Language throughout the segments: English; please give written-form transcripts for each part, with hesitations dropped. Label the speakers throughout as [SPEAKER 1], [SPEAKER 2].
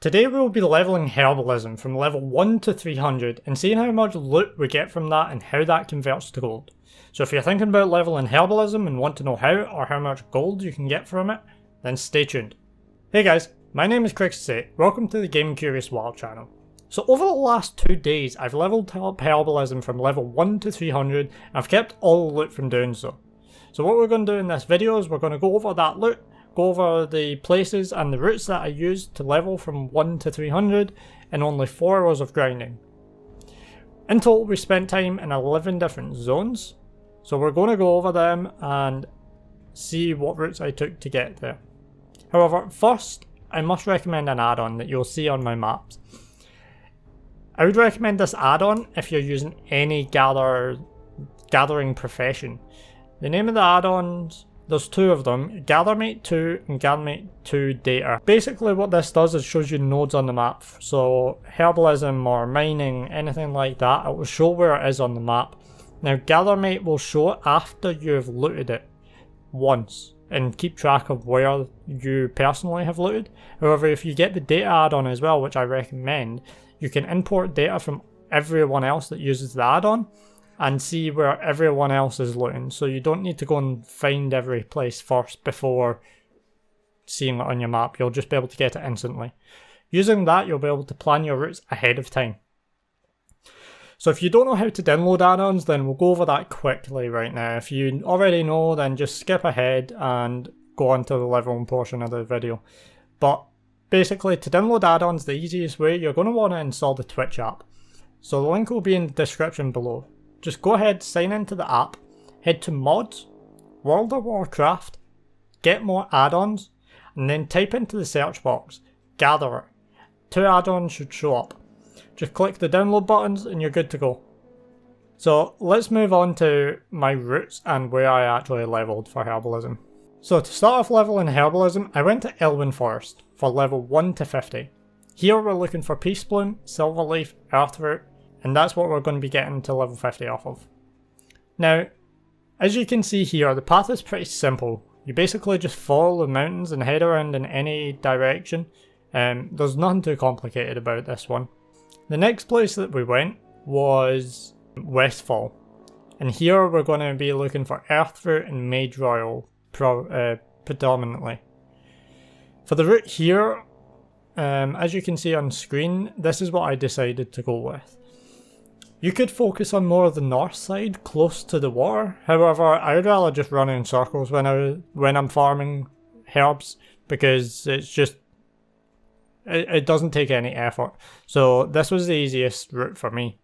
[SPEAKER 1] Today we will be leveling Herbalism from level 1 to 300 and seeing how much loot we get from that and how that converts to gold. So if you're thinking about leveling Herbalism and want to know how or how much gold you can get from it, then stay tuned. Hey guys, my name is Curios, welcome to the Curios WoW channel. So over the last 2 days I've leveled up Herbalism from level 1 to 300 and I've kept all the loot from doing so. So what we're going to do in this video is we're going to go over that loot, go over the places and the routes that I used to level from 1 to 300 in only 4 hours of grinding. In total we spent time in 11 different zones, so we're going to go over them and see what routes I took to get there. However, first I must recommend an add-on that you'll see on my maps. I would recommend this add-on if you're using any gathering profession. The name of the add-ons, there's 2 of them, Gathermate 2 and Gathermate 2 Data. Basically what this does is shows you nodes on the map. So Herbalism or mining, anything like that, it will show where it is on the map. Now Gathermate will show it after you've looted it once and keep track of where you personally have looted. However, if you get the Data add-on as well, which I recommend, you can import data from everyone else that uses the add-on and see where everyone else is looting, so you don't need to go and find every place first before seeing it on your map. You'll just be able to get it instantly. Using that, you'll be able to plan your routes ahead of time. So if you don't know how to download add-ons, then we'll go over that quickly right now. If you already know, then just skip ahead and go on to the leveling portion of the video. But basically, to download add-ons, the easiest way, you're going to want to install the Twitch app. So the link will be in the description below. Just go ahead, sign into the app, head to Mods, World of Warcraft, Get More Add-ons, and then type into the search box, Gatherer. 2 add-ons should show up. Just click the download buttons and you're good to go. So let's move on to my routes and where I actually leveled for Herbalism. So to start off leveling Herbalism, I went to Elwyn Forest for level 1 to 50. Here we're looking for Peace Bloom, Silverleaf, Earthroot, and that's what we're going to be getting to level 50 off of. Now, as you can see here, the path is pretty simple. You basically just follow the mountains and head around in any direction. There's nothing too complicated about this one. The next place that we went was Westfall. And here we're going to be looking for Earthroot and Mage Royal predominantly. For the route here, as you can see on screen, this is what I decided to go with. You could focus on more of the north side, close to the water. However, I would rather just run in circles when I'm farming herbs, because it's just, it doesn't take any effort. So this was the easiest route for me.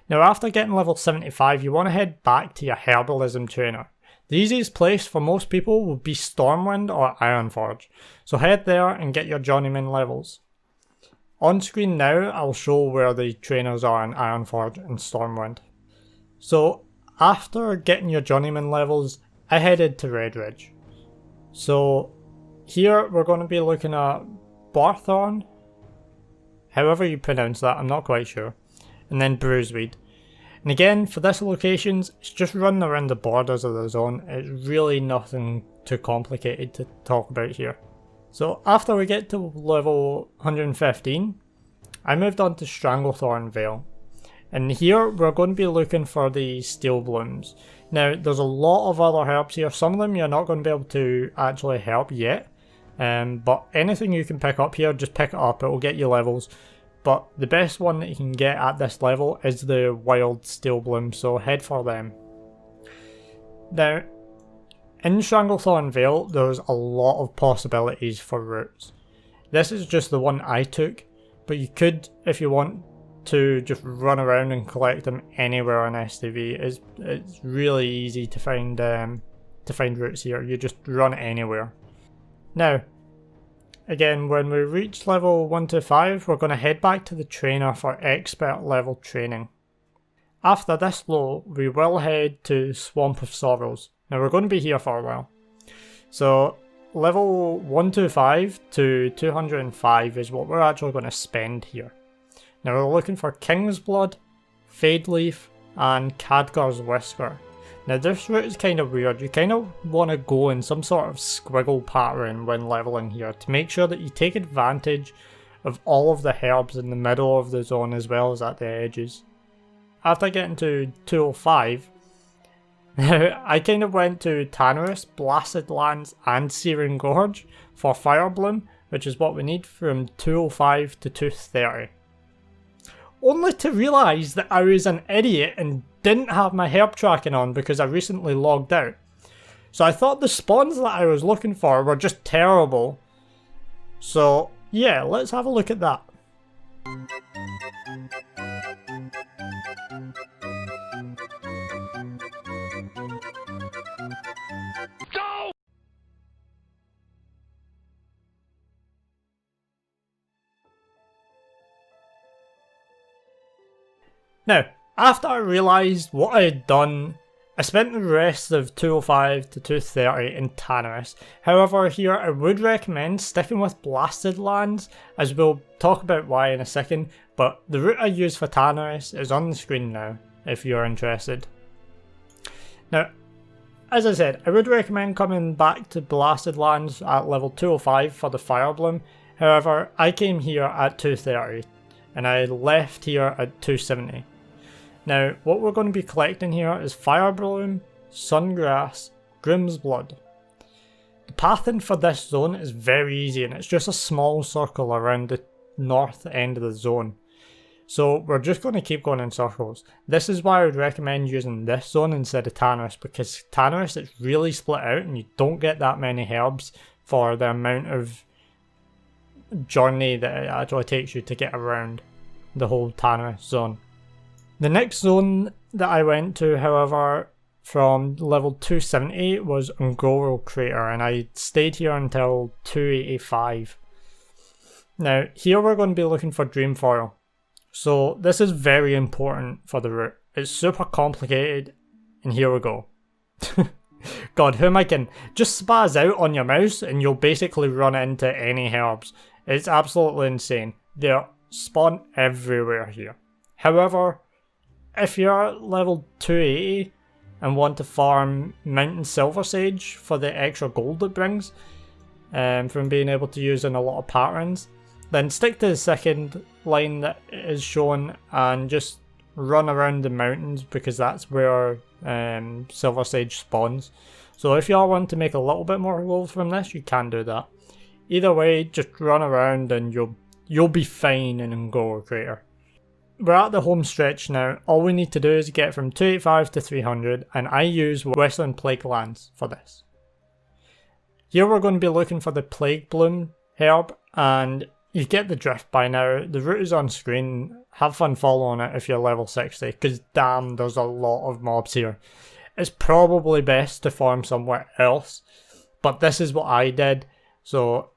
[SPEAKER 1] Now after getting level 75, you want to head back to your Herbalism trainer. The easiest place for most people would be Stormwind or Ironforge. So head there and get your journeyman levels. On screen now, I'll show where the trainers are in Ironforge and Stormwind. So after getting your journeyman levels, I headed to Redridge. So here we're going to be looking at Barthorn, however you pronounce that, I'm not quite sure, and then Bruiseweed. And again, for this locations, it's just running around the borders of the zone. It's really nothing too complicated to talk about here. So after we get to level 115, I moved on to Stranglethorn Vale. And here we're going to be looking for the Steel Blooms. Now there's a lot of other herbs here. Some of them you're not going to be able to actually help yet. But anything you can pick up here, just pick it up, it will get you levels. But the best one that you can get at this level is the Wild Steel Bloom, so head for them. Now, in Stranglethorn Vale, there's a lot of possibilities for routes. This is just the one I took, but you could, if you want to, just run around and collect them anywhere on STV. It's really easy to find routes here. You just run anywhere. Now, again, when we reach level 125, we're going to head back to the trainer for expert level training. After this low, we will head to Swamp of Sorrows. Now we're going to be here for a while. So level 125 to 205 is what we're actually going to spend here. Now we're looking for King's Blood, Fadeleaf, and Khadgar's Whisker. Now this route is kind of weird. You kind of want to go in some sort of squiggle pattern when leveling here to make sure that you take advantage of all of the herbs in the middle of the zone as well as at the edges. After getting to 205, I kind of went to Tanarus, Blasted Lands and Searing Gorge for Fire Bloom, which is what we need from 205 to 230. Only to realise that I was an idiot and didn't have my herb tracking on because I recently logged out. So I thought the spawns that I was looking for were just terrible. So yeah, let's have a look at that. Now, after I realised what I had done, I spent the rest of 205 to 230 in Tanarus. However, here I would recommend sticking with Blasted Lands, as we'll talk about why in a second, but the route I use for Tanarus is on the screen now, if you're interested. Now, as I said, I would recommend coming back to Blasted Lands at level 205 for the Fire Bloom. However, I came here at 230, and I left here at 270. Now, what we're going to be collecting here is Fire Bloom, Sungrass, Grim's Blood. The pathing for this zone is very easy and it's just a small circle around the north end of the zone. So we're just going to keep going in circles. This is why I would recommend using this zone instead of Tanarus, because Tanarus it's really split out and you don't get that many herbs for the amount of journey that it actually takes you to get around the whole Tanarus zone. The next zone that I went to, however, from level 270 was Ungoro Crater, and I stayed here until 285. Now, here we're going to be looking for Dreamfoil. So this is very important for the route. It's super complicated, and here we go. God, who am I kidding? Just spaz out on your mouse and you'll basically run into any herbs. It's absolutely insane. They spawn everywhere here. However, if you're level 280 and want to farm Mountain Silver Sage for the extra gold it brings from being able to use in a lot of patterns, then stick to the second line that is shown and just run around the mountains because that's where Silver Sage spawns. So if you all want to make a little bit more gold from this, you can do that. Either way, just run around and you'll be fine in Ungoro Crater. We're at the home stretch now. All we need to do is get from 285 to 300, and I use Westland Plague Lands for this. Here we're going to be looking for the Plague Bloom herb, and you get the drift by now. The route is on screen. Have fun following it if you're level 60, because damn, there's a lot of mobs here. It's probably best to farm somewhere else, but this is what I did, so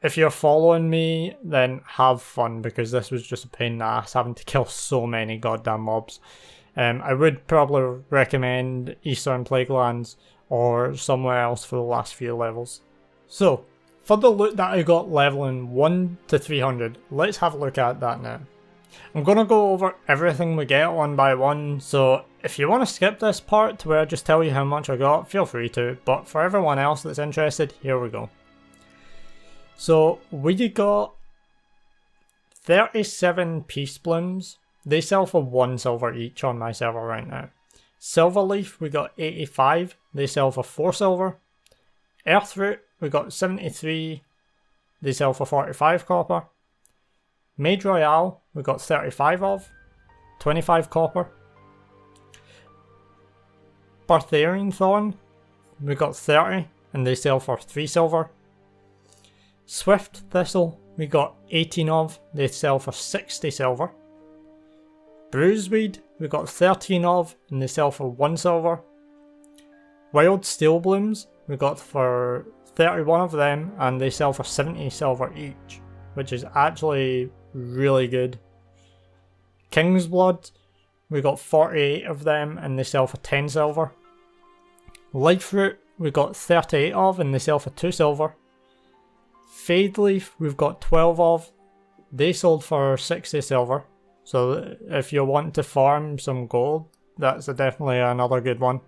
[SPEAKER 1] if you're following me, then have fun, because this was just a pain in the ass having to kill so many goddamn mobs. I would probably recommend Eastern Plague Lands or somewhere else for the last few levels. So, for the loot that I got leveling 1 to 300, let's have a look at that now. I'm going to go over everything we get one by one, so if you want to skip this part to where I just tell you how much I got, feel free to, but for everyone else that's interested, here we go. So we got 37 Peace Blooms. They sell for 1 silver each on my server right now. Silverleaf we got 85. They sell for 4 silver. Earthroot we got 73. They sell for 45 copper. Mage Royale we got 35 of. 25 copper. Bartharian Thorn we got 30 and they sell for 3 silver. Swift Thistle we got 18 of, they sell for 60 silver. Bruiseweed we got 13 of and they sell for 1 silver. Wild Steel Blooms we got for 31 of them and they sell for 70 silver each, which is actually really good. King's Blood we got 48 of them and they sell for 10 silver. Life Root we got 38 of and they sell for 2 silver. Fade Leaf we've got 12 of, they sold for 60 silver, so if you want to farm some gold, that's definitely another good one.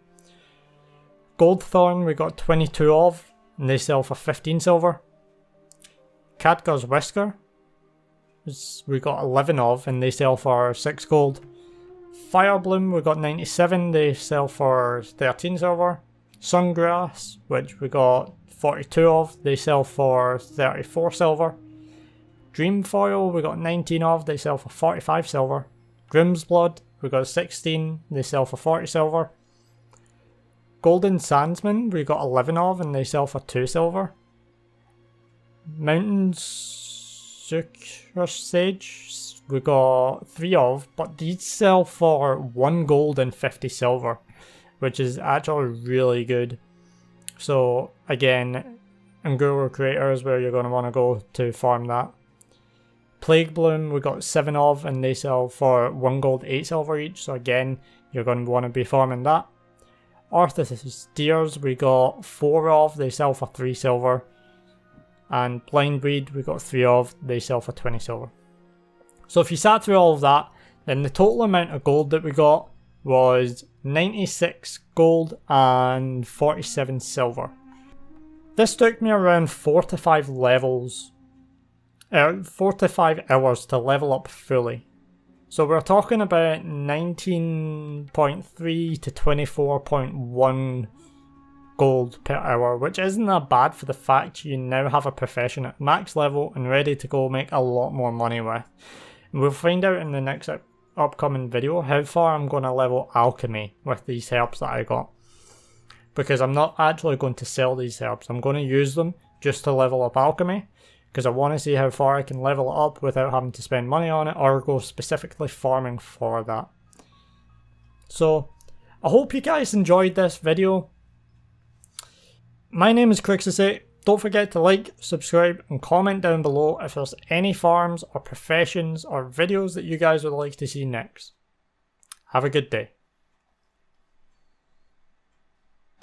[SPEAKER 1] Goldthorn we got 22 of, and they sell for 15 silver. Khadgar's Whisker we got 11 of, and they sell for 6 gold. Fire Bloom, we got 97, they sell for 13 silver. Sungrass, which we got 42 of, they sell for 34 silver. Dreamfoil, we got 19 of, they sell for 45 silver. Grim's Blood, we got 16, they sell for 40 silver. Golden Sandsman, we got 11 of, and they sell for 2 silver. Mountain Sucre Sage, we got 3 of, but these sell for 1 gold and 50 silver, which is actually really good. So again, Nguru Creator is where you're going to want to go to farm that. Plague Bloom, we got 7 of, and they sell for 1 gold, 8 silver each, so again, you're going to want to be farming that. Arthas Deers, we got 4 of, they sell for 3 silver. And Blindweed, we got 3 of, they sell for 20 silver. So if you sat through all of that, then the total amount of gold that we got was 96 gold and 47 silver. This took me around 4 to 5 levels, 4 to 5 hours to level up fully. So we're talking about 19.3 to 24.1 gold per hour, which isn't that bad for the fact you now have a profession at max level and ready to go make a lot more money with. And we'll find out in the next upcoming video how far I'm going to level alchemy with these herbs that I got. Because I'm not actually going to sell these herbs, I'm going to use them just to level up alchemy. Because I want to see how far I can level it up without having to spend money on it or go specifically farming for that. So, I hope you guys enjoyed this video. My name is Crixus8. Don't forget to like, subscribe and comment down below if there's any farms or professions or videos that you guys would like to see next. Have a good day.